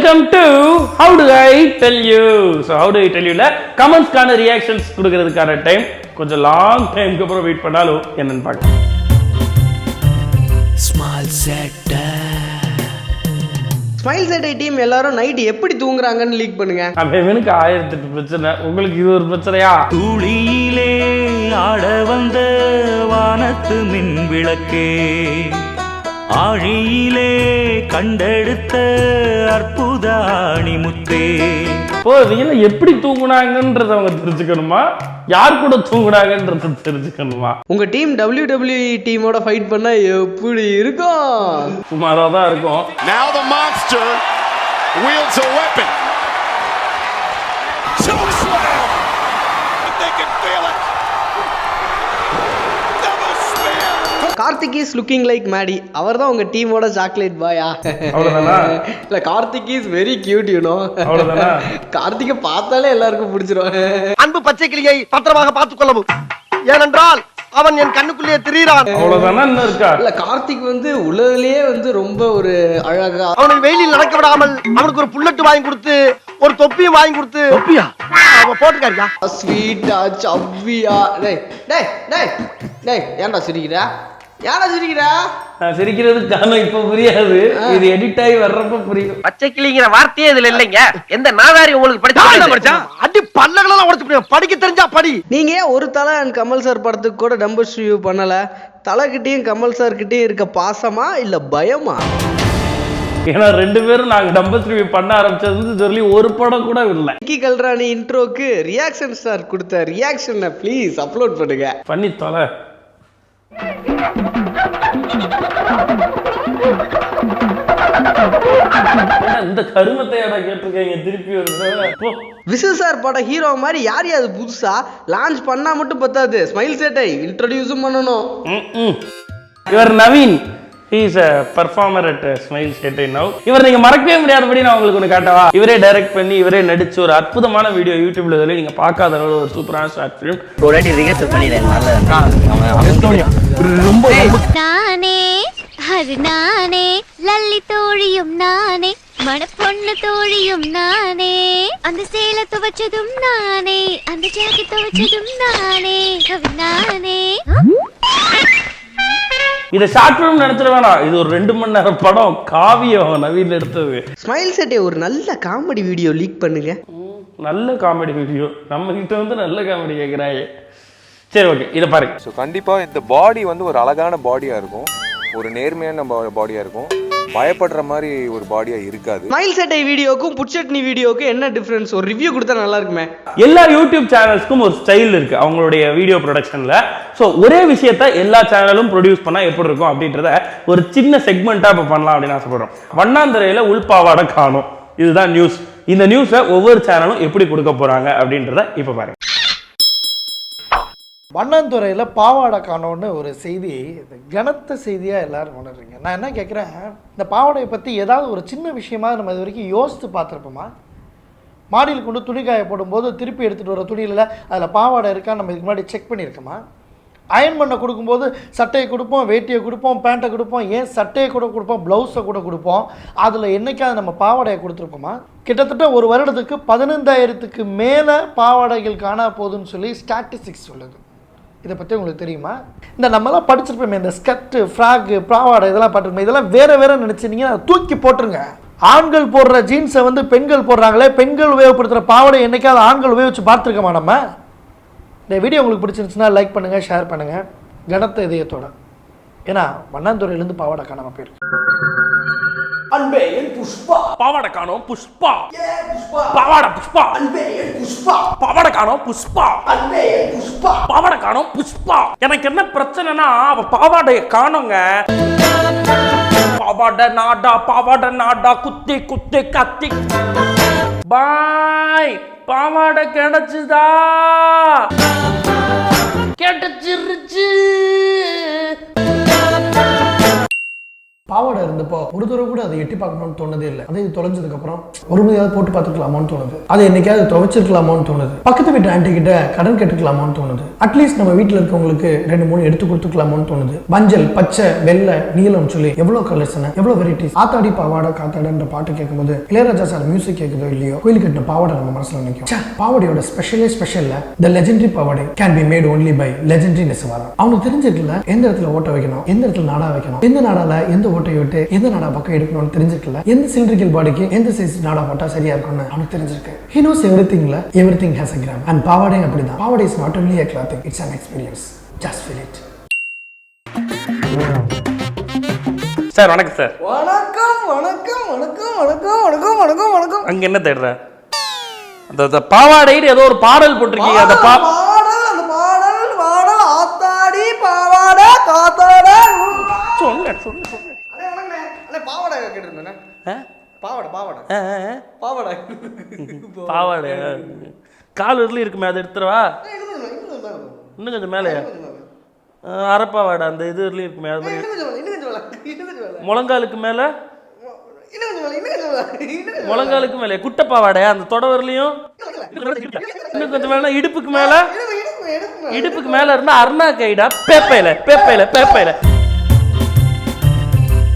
Welcome to How Do I Tell You. So How Do I Tell You ல கமெண்ட்ஸ்க்கான reactions கொடுக்கிறதுக்கான time கொஞ்சம் long டைம்க்கு அப்புறம் wait பண்ணாலும் என்னன்னு பார்க்கலாம். ஸ்மைல் செட்டை டீம் எல்லாரும் நைட் எப்படி தூங்குறாங்கன்னு லீக் பண்ணுங்க. அவனுக்கு 1008 பிரச்சனை, உங்களுக்கு இது ஒரு பிரச்சனையா? துளியிலே ஆட வந்த வானத்து மின் விளக்கே, ஆழியிலே கண்டெடுத்த அற்புத அணிமுத்தே. இவங்க எப்படி தூங்குனாங்கன்றத அவங்க தெரிஞ்சுக்கணுமா, யார் கூட தூங்குனாங்கன்றத தெரிஞ்சுக்கணுமா? உங்க டீம் WWE டீமோட ஃபைட் பண்ணா எப்படி இருக்கும்? சுமாரா தான் இருக்கும். Now the monster wields a weapon. Choke slam. They can feel it. Double slam. Karthik is looking like Maddy. அவர் தான் உங்க டீமோட சாக்லேட் பாயா? அவ்வளவுதானா? இல்ல, Karthik is very cute, you know. அவ்வளவுதானா? கார்த்திகை பார்த்தாலே எல்லாருக்கும் பிடிச்சிரும். அன்பு பச்சை கிளியை பத்திரமாக பார்த்துக் கொள்ளவும், ஏனென்றால் அவன் என் கண்ணுக்குள்ளே திரிகிறான். அவ்வளவுதானா? இன்னும் இருக்கா? இல்ல, கார்த்திக் உலகிலேயே ரொம்ப ஒரு அழகா, அவனை வெயிலில் நடக்க விடாமல் அவனுக்கு ஒரு புல்லட் வாங்கி கொடுத்து ஒரு தொப்பியும் வாங்கி கொடுத்து, தொப்பியா அவன் போட்டுக்காரியா, ஸ்வீட்டா சவ்வியா. டேய் டேய் டேய் டேய், ஏன்டா சிரிக்கிறா? ஏன்டா சிரிக்கிறா? நான் சிரிக்கிறதுக்கு காரணம் இப்ப புரியாது, இது எடிட் ஆகி வர்றப்ப புரியும். பச்சை கிளிங்கிற வார்த்தையே இதுல இல்லைங்க. எந்த நாதாரி உங்களுக்கு படிச்சா அடி பல்லகளெல்லாம் உடைச்சு படிக்க தெரிஞ்சா படி. நீங்க ஒரு தலை அண்ட் கமல் சார் படத்துக்கு கூட டம்பர் ரிவ்யூ பண்ணல. தலைகிட்டையும் கமல் சார் கிட்டையும் இருக்க பாசமா இல்ல பயமா? ஏன்னா ரெண்டு பேரும் நாங்க டம்பர் ரிவ்யூ பண்ண ஆரம்பிச்சது சொல்லி ஒரு படம் கூட இல்லை. விக்கி கல்ராணி இன்ட்ரோக்கு ரியாக்ஷன் ஸ்டார் கொடுத்த ரியாக்ஷனை ப்ளீஸ் அப்லோட் பண்ணுங்க. பண்ணி தொலை. இந்த கருமத்தை கேட்டிருக்கீங்க திருப்பி வருது. விசில் சார் பட ஹீரோ மாதிரி யார் அது புதுசா லான்ச் பண்ணா மட்டும் பத்தாது, ஸ்மைல் செட்டை இன்ட்ரோடியூஸும் பண்ணணும். இவர் Naveen, he is a performer at Smile Theatre now. இவர் நீங்க மறக்கவே முடியாதபடி நான் உங்களுக்கு ஒன்று காட்டவா? இவரே டைரக்ட் பண்ணி இவரே நடிச்சு ஒரு அற்புதமான வீடியோ யூடியூப்ல சொல்லி நீங்க பார்க்காத அளவு ஒரு சூப்பரான ஷார்ட் ஃபிலிம். ஒருவாட்டி ரிஹர்சல் பண்ணிடுறேன். ரொம்ப நானே அது நானே, லல்லி தோழியும் நானே, மணப்பொண்ணு தோழியும் நானே, அந்த சேலை துவைச்சதும் நானே, அந்த ஜாக்கெட் துவைச்சதும் நானே, நானே. இதை ஷார்ட் ஃபிலிம் நினைச்சிட வேணாம், இது ஒரு 2 மணி நேரம் படம், காவியம் நவீன் எடுத்தது. ஸ்மைல் செட்டை ஒரு நல்ல காமெடி வீடியோ லீக் பண்ணுங்க. நல்ல காமெடி வீடியோ நம்ம கிட்ட நல்ல காமெடி கேட்குறாங்க. சரி, ஓகே, இதை பாருங்க. ஸோ கண்டிப்பாக இந்த பாடி ஒரு அழகான பாடியாக இருக்கும், ஒரு நேர்மையான பாடியாக இருக்கும், பயப்படுற மாதிரி ஒரு பாடியாக இருக்காது. ஸ்மைல் செட்டை வீடியோக்கும் புட்சட்னி வீடியோக்கும் என்ன டிஃபரன்ஸ்? ஒரு ரிவ்யூ கொடுத்தா நல்லா இருக்குமே. எல்லா யூடியூப் சேனல்ஸ்க்கும் ஒரு ஸ்டைல் இருக்கு அவங்களுடைய வீடியோ ப்ரொடக்ஷன்ல. ஸோ ஒரே விஷயத்த எல்லா சேனலும் ப்ரொடியூஸ் பண்ணா எப்படி இருக்கும் அப்படின்றத ஒரு சின்ன செக்மெண்டா இப்போ பண்ணலாம் அப்படின்னு ஆசைப்படுறோம். வண்ணாந்துறையில உள்பாவாடை காணும், இதுதான் நியூஸ். இந்த நியூஸை ஒவ்வொரு சேனலும் எப்படி கொடுக்க போறாங்க அப்படின்றத இப்போ பாருங்க. வண்ணாந்துறையில் பாவாடை காணோன்னு ஒரு செய்தி, கனத்த செய்தியாக எல்லோரும் உணர்றீங்க. நான் என்ன கேட்குறேன், இந்த பாவாடையை பற்றி ஏதாவது ஒரு சின்ன விஷயமா நம்ம இது வரைக்கும் யோசித்து பார்த்துருப்போமா? மாடியில் கொண்டு துணி காய போடும்போது திருப்பி எடுத்துகிட்டு வர துணியில் அதில் பாவாடை இருக்கா நம்ம இதுக்கு முன்னாடி செக் பண்ணியிருக்கோமா? அயன் பண்ண கொடுக்கும்போது சட்டையை கொடுப்போம், வேட்டியை கொடுப்போம், பேண்ட்டை கொடுப்போம், ஏன் சட்டையை கூட கொடுப்போம், ப்ளவுஸை கூட கொடுப்போம். அதில் என்றைக்காவது நம்ம பாவாடையை கொடுத்துருப்போமா? கிட்டத்தட்ட ஒரு வருடத்துக்கு 15,000க்கு மேலே பாவாடைகள் காணா போகுதுன்னு சொல்லி ஸ்டாட்டிஸ்டிக்ஸ் சொல்லுது. இதை பற்றி உங்களுக்கு தெரியுமா? இந்த நம்மளாம் படிச்சிருப்போமே, இந்த ஸ்கர்ட்டு, ஃப்ராக்கு, பாவாடை இதெல்லாம் பார்த்துருப்போம். இதெல்லாம் வேறு நினச்சிருந்தீங்கன்னா தூக்கி போட்டுருங்க. ஆண்கள் போடுற ஜீன்ஸை பெண்கள் போடுறாங்களே, பெண்கள் உபயோகப்படுத்துகிற பாவாடை என்றைக்காவது ஆண்கள் உபயோகிச்சு பார்த்துருக்கோமா நம்ம? இந்த வீடியோ உங்களுக்கு பிடிச்சிருந்துச்சுன்னா லைக் பண்ணுங்கள், ஷேர் பண்ணுங்கள் கனத்த இதயத்தோட. ஏன்னா வண்ணாந்துறையிலேருந்து பாவாடை காணாமல் போயிருக்கு. அன்பே என் புஷ்பா, பாவாடை காணோம் புஷ்பா, பாவாடை புஷ்பா, அன்பே என் புஷ்பா, பாவாடை காணோம் புஷ்பா, அன்பே என் புஷ்பா, பாவாடை காணோம் புஷ்பா. எனக்கு என்ன பிரச்சனைனா அவ பாவாடைய காணோங்க. பாவாடை நாடா குத்தி குத்தி கத்தி. பாய், பாவாடை கிடைச்சுதா? கிடைச்சிருச்சு. பாவாடை இருந்தப்போ ஒரு தடவை கூட அதை எட்டி பார்க்கணும்னு தோணுதே இல்லை. அதே இது தொலைஞ்சதுக்கு அப்புறம் ஒரு மணியாவது போட்டு பார்த்துக்கலாமோன்னு தோணுது. அதை என்னைக்காவது துவைச்சிருக்கலாமோன்னு தோணுது. பக்கத்து வீட்டு ஆண்டி கிட்ட கடன் கேட்டுக்கலாமோன்னு தோணுது. அட்லீஸ்ட் நம்ம வீட்டில் இருக்கவங்களுக்கு 2-3 எடுத்து கொடுத்துக்கலாமோன்னு தோணுது. மஞ்சள், பச்சை, வெள்ளை, நீலம் சொல்லி எவ்வளோ கலர்ஸ், எவ்வளோ வெரைட்டிஸ். ஆத்தாடி பாவாடை காத்தாடன்ற பாட்டு கேட்கும்போது இளையராஜா சார் மியூசிக் கேட்குதோ இல்லையோ, கோயில் கட்டின பாவாடை நம்ம மனசுல நிற்கும். பாவாடையோட ஸ்பெஷல்ல the legendary pavadai can be made only by legendary நெசவாரா. அவனுக்கு தெரிஞ்சிருக்கல எந்த இடத்துல ஓட்ட வைக்கணும், எந்த இடத்துல நாடா வைக்கணும், எந்த நாடால எந்த ஓட்டையை விட்டு எந்த நாடா பக்கம் எடுக்கணும்னு தெரிஞ்சிருக்கல, எந்த சிலிண்ட்ரிக்கல் பாடிக்கு எந்த சைஸ் நாடா போட்டா சரியா இருக்கும்னு அவனுக்கு தெரிஞ்சிருக்கு. He knows everything has a gram. And பாவாடை அப்படிதான். பாவாடை is not only a clothing, it's an experience. Just feel it. Sir வணக்கம் சார். வணக்கம் வணக்கம் வணக்கம் வணக்கம் வணக்கம் வணக்கம் வணக்கம். அங்க என்ன தேடுற? அந்த பாவாடைன்னு ஏதோ ஒரு பாடல் போட்டிருக்கீங்க. அந்த பாடல் ஆத்தாடி பாவாடை காத்தாடை. சொல்ல பாவாடை கேட்டிருந்தேன். பாவாடை பாவாடை கால் வரல இருக்குமே, அதை எடுத்துருவா. இன்னும் கொஞ்சம் மேலையா? அரப்பாவாடை அந்த இது வரலையும் இருக்குமே, அது மாதிரி முழங்காலுக்கு மேல, முழங்காலுக்கு மேலே குட்டப்பாவாடை அந்த தொட வரலையும் இன்னும் கொஞ்சம் மேல, இடுப்புக்கு மேல, இடுப்புக்கு மேல இருந்தா அருணா கைடா பேப்பையில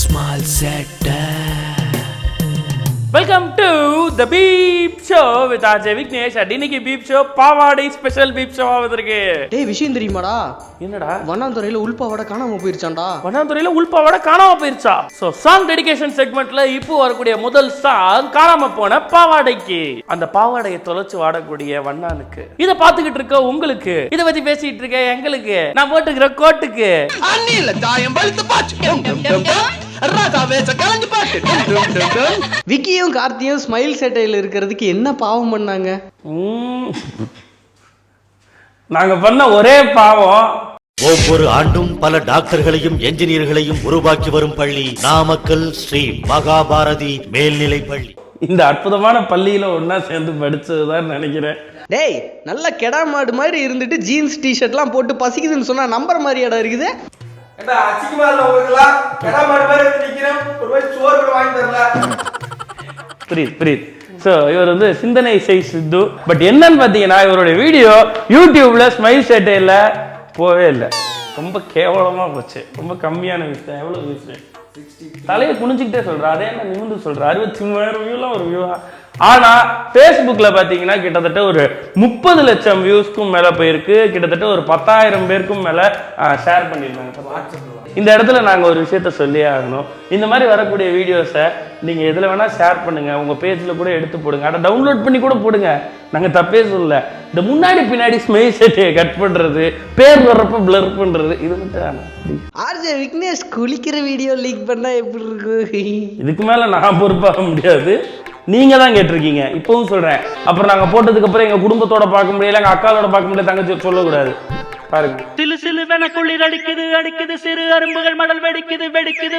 small set. Welcome to the beep show with RJ Vignesh. இன்னைக்கு பீப் ஷோ பாவாடை ஸ்பெஷல் பீப் ஷோவா வந்திருக்கு. டேய் விஷயம் தெரியுமாடா? என்னடா? வண்ணாந்துறையில உள்பாவாடை காணாம போயிருச்சான்டா. வண்ணாந்துறையில உள்பாவாடை காணாம போயிருச்சா? சோ சாங் டெடிகேஷன் செக்மெண்ட்ல இப்போ வரக்கூடிய முதல் சாங் காணாம போன பாவாடைக்கு. அந்த பாவாடையை தொலைச்சு வாடக்கூடிய வண்ணானுக்கு, இத பாத்துக்கிட்டு இருக்க உங்களுக்கு, இத பத்தி பேசிட்டு இருக்க எங்களுக்கு, நான் போட்டுக்கிற கோட்டுக்கு விக்கியும் கார்த்தியும் ஸ்மைல் சேட்டையில் இருக்கிறதுக்கு என்ன பாவம் பண்ணாங்க? நாங்க பண்ண ஒரே பாவம், ஒவ்வொரு ஆண்டும் பல டாக்டர்களையும் என்ஜினியர்களையும் உருவாக்கி வரும் பள்ளி நாமக்கல் ஸ்ரீ மகாபாரதி மேல்நிலை பள்ளி. இந்த அற்புதமான பள்ளியில ஒன்னா சேர்ந்து படிச்சதுதான் நினைக்கிறேன். டேய் நல்ல கெடா மாடு மாதிரி இருந்துட்டு ஜீன்ஸ் டிஷர்ட்லாம் போட்டு பசிக்குதுன்னு சொன்னா நம்புற மாதிரியாடா இருக்குது. புரியுது. ஸோ இவர் வந்து சிந்தனை செய் சித்து. பட் என்னன்னு பார்த்தீங்கன்னா இவருடைய வீடியோ யூடியூப்ல ஸ்மைல் சேட்டையில் போவே இல்லை. ரொம்ப கேவலமா போச்சு. ரொம்ப கம்மியான விஷயம். எவ்வளவு விஷயம்? தலையை குனிஞ்சுக்கிட்டே சொல்ற, அதே என்ன நிமிந்து சொல்ற. 63,000 வியூலாம் ஒரு வியூவா. ஆனா ஃபேஸ்புக்ல பாத்தீங்கன்னா கிட்டத்தட்ட ஒரு 30 லட்சம் வியூஸ்க்கும் மேல போயிருக்கு. கிட்டத்தட்ட ஒரு 10,000 பேருக்கும் மேல ஷேர் பண்ணிருக்காங்க. இந்த இடத்துல நாங்க ஒரு விஷயத்த சொல்லியே ஆகணும். இந்த மாதிரி வரக்கூடிய வீடியோஸை நீங்க எதுல வேணா ஷேர் பண்ணுங்க, உங்க பேஜ்ல கூட எடுத்து போடுங்க, அதை டவுன்லோட் பண்ணி கூட போடுங்க, நாங்க தப்பே சொல்லல. இந்த முன்னாடி பின்னாடி ஸ்மைல் சேட்டையை கட் பண்றது, பேர் வர்றப்ப பிளர் பண்றது, இது மட்டும் ஆர்ஜே விக்னேஷ் குளிக்கிற வீடியோ லீக் பண்ணா எப்படி இருக்கு? இதுக்கு மேல நான் பொறுப்பாக முடியாது. நீங்க தான் கேட்டிருக்கீங்க, இப்பவும் சொல்றேன். அப்புறம் நாங்க போட்டதுக்கு அப்புறம் எங்க குடும்பத்தோட பார்க்க முடியல, எங்க அக்காலோட பார்க்க முடியல, தங்கச்சி சொல்லக்கூடாது. பாருங்க, சிலு சிலு வென குளிர் அடிக்குது சிறு அரும்புகள் மடல் வெடிக்குது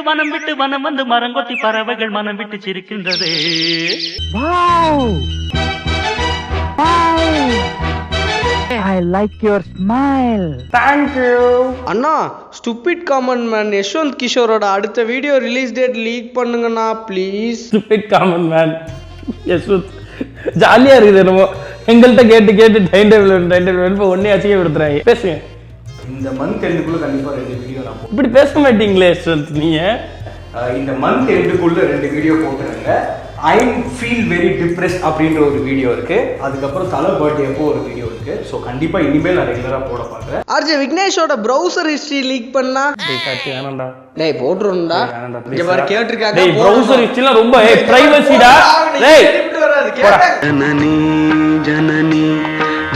வனம் விட்டு வனம் வந்து மரங்கொத்தி பறவைகள் மனம் விட்டு சிரிக்கின்றது. I like your smile. Thank you. அண்ணா ஸ்டூபிட் காமன் மேன் யஷ்வந்த் கிஷோரோட அடுத்த வீடியோ ரிலீஸ் டேட் லீக் பண்ணுங்கண்ணா please. Stupid common man Yashwanth ஜாலியா இருக்குது. என்னமோ எங்கள்கிட்ட கேட்டு டைம் டேபிள் ஒன்னே அச்சிக்க விடுத்துறாங்க. பேசுங்க. இந்த மந்த் எண்டுக்குள்ள கண்டிப்பா 2 வீடியோ நான் இப்படி பேச மாட்டீங்களே யஷ்வந்த் நீங்க. இந்த மந்த் எண்டுக்குள்ள 2 வீடியோ போட்டுருங்க. ஐ ஃபீல் வெரி டிப்ரெஸ்ட் அப்படின்ற ஒரு வீடியோ இருக்கு. அதுக்கப்புறம் தலை பர்த்டே அப்போ ஒரு வீடியோ இருக்கு. ஸோ கண்டிப்பா இனிமேல் நான் ரெகுலரா போட பார்க்குறேன். ஆர்ஜே விக்னேஷோட ப்ரௌசர் ஹிஸ்டரி லீக் பண்ணா வேணாம்டா. டேய் போட்றோம்டா. இங்க பாரு கேட்டிருக்காங்க. டேய் ப்ரௌசர் ஹிஸ்டரிலாம் ரொம்ப பிரைவசிடா. டேய் ஜனனி ஜனனி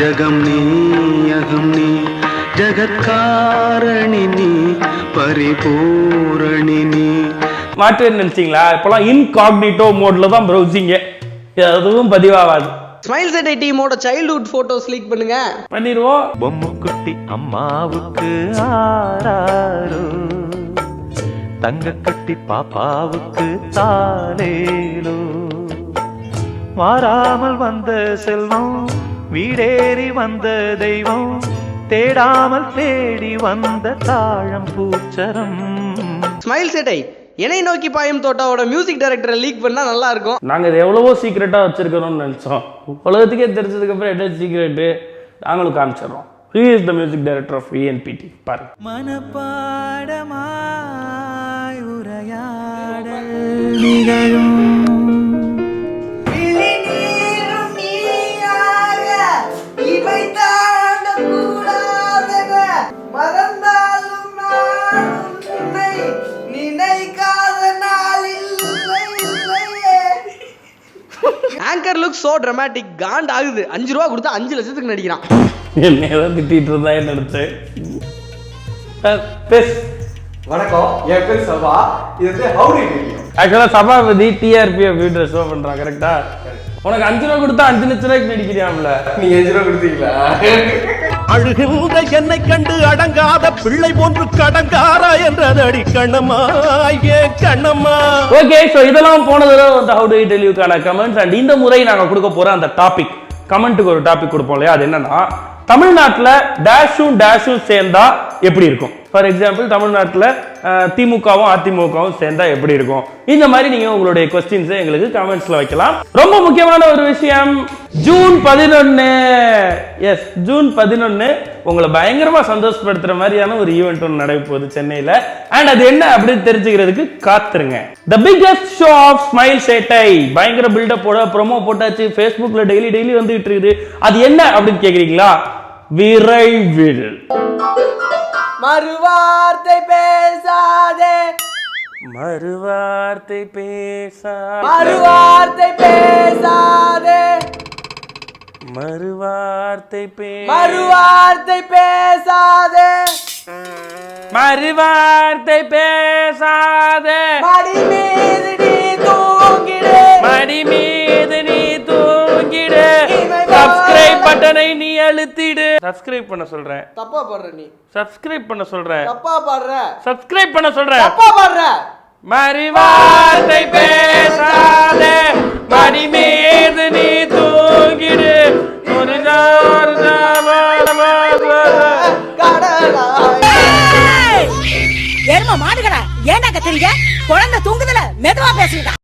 ஜகம்னி அகம்னி ஜகத்காரணினி பரிபூரணினி. மாட்டுவேன்னு நினைச்சீங்களா? இப்பெல்லாம் இன்காக்னிட்டோ மோட்ல தான் ப்ரௌசிங்க, எதுவும் பதிவாகாது. ஸ்மைல் சேட்டை டீமோட சைல்ட்ஹுட் போட்டோஸ் லீக் பண்ணுங்க. பண்ணிடுவோம். பொம்முக்குட்டி அம்மாவுக்கு ஆராரோ, தங்கக்கட்டி பாப்பாவுக்கு தாலேலோ, மாறாமல் வந்த செல்வம் வீடேறி வந்த தெய்வம், தேடாமல் தேடி வந்த தாழம் பூச்சரம். ஸ்மைல் சேட்டை என்னை நோக்கி பாயும் தோட்டாவோட மியூசிக் டைரக்டரை லீக் பண்ணா நல்லா இருக்கும். நாங்கள் இது எவ்வளவோ சீக்ரெட்டாக வச்சிருக்கிறோம்னு நினச்சோம். உலகத்துக்கே தெரிஞ்சதுக்கப்புறம் என்ன சீக்ரெட்டு நாங்களும் காமிச்சிடுறோம். He is the music director of ENPT. பாருங்க. மனப்பாடமாய் உரையாடல் நிகழும் ஆங்கர் லுக் சோ dramatic. காண்ட் ஆகுது. 5 ரூபா கொடுத்தா 5 லட்சத்துக்கு நடிக்கிறான். என்ன ஏதாவது திட்டிட்டு இருந்தா என்ன நினைச்சேன். வணக்கம், என் பேர் சபா. இது வந்து How Do You Do. ஆக்சுவலாக சபாபதி டிஆர்பி வீடியோ ஷோ பண்ணுறான். கரெக்டா? உனக்கு 5 ரூபா கொடுத்தா 5 லட்ச ரூபாய்க்கு நடிக்கிறியாம்ல. நீ 5 ரூபா கொடுத்தீங்களா? அழுகின்ற என்னை கண்டு அடங்காத பிள்ளை போன்று கடங்காரா என்றதடி கண்ணம்மா ஏ கண்ணம்மா. ஓகே, ஸோ இதெல்லாம் போன தடவை வந்து How Do You Tell Youக்கான கமெண்ட்ஸ். அண்ட் இந்த முறை நாங்கள் கொடுக்க போகிற அந்த டாபிக், கமெண்ட்டுக்கு ஒரு டாபிக் கொடுப்போம் இல்லையா, அது என்னன்னா தமிழ்நாட்டில் டேஷும் சேர்ந்தா எப்படி இருக்கும். ஃபார் எக்ஸாம்பிள், தமிழ்நாட்டில் திமுகவும் அதிமுகவும் சேர்ந்தா எப்படி இருக்கும். இந்த மாதிரி நீங்க உங்களுடைய கொஸ்டின்ஸை எங்களுக்கு கமெண்ட்ஸ்ல வைக்கலாம். ரொம்ப முக்கியமான ஒரு விஷயம், ஜூன் 11. எஸ், ஜூன் 11 உங்களை பயங்கரமா சந்தோஷப்படுத்துற மாதிரியான ஒரு ஈவெண்ட் ஒன்று நடைபெறுது சென்னையில. அண்ட் அது என்ன அப்படின்னு தெரிஞ்சுக்கிறதுக்கு காத்துருங்க. The biggest show of smile சேட்டை. பயங்கர பில்டப் போட ப்ரோமோ போட்டாச்சு, ஃபேஸ்புக்ல டெய்லி வந்துட்டு இருக்குது. அது என்ன அப்படின்னு கேக்குறீங்களா? விரைவில். மறுவார்த்தை பேசாதே, மறுவார்த்தை பேசாதே, மறுவார்த்தை பேசாதே, மறுவார்த்தை மறுவார்த்தை பேசாதே, மறுவார்த்தை பேசாதே, மடி மீது நீ தூங்கிடு, மடி மீது நீ தூங்கிடு, சப்ஸ்கிரைப் பட்டனை நீ அழுத்திடு. சப்ஸ்கிரைப் பண்ண சொல்றேன். தப்பா பாடுற நீ. சப்ஸ்கிரைப் பண்ண சொல்றேன். தப்பா பாடுற. சப்ஸ்கிரைப் பண்ண சொல்றேன். தப்பா பாடுற. மறுவார்த்தை பேசாதே, மடி மீது நீ தூங்கிடு. ஒரு ஏர்மா மாடுகடா, ஏன்டா கத்துறீங்க? குழந்தை தூங்குதுல, மெதுவா பேசுங்க.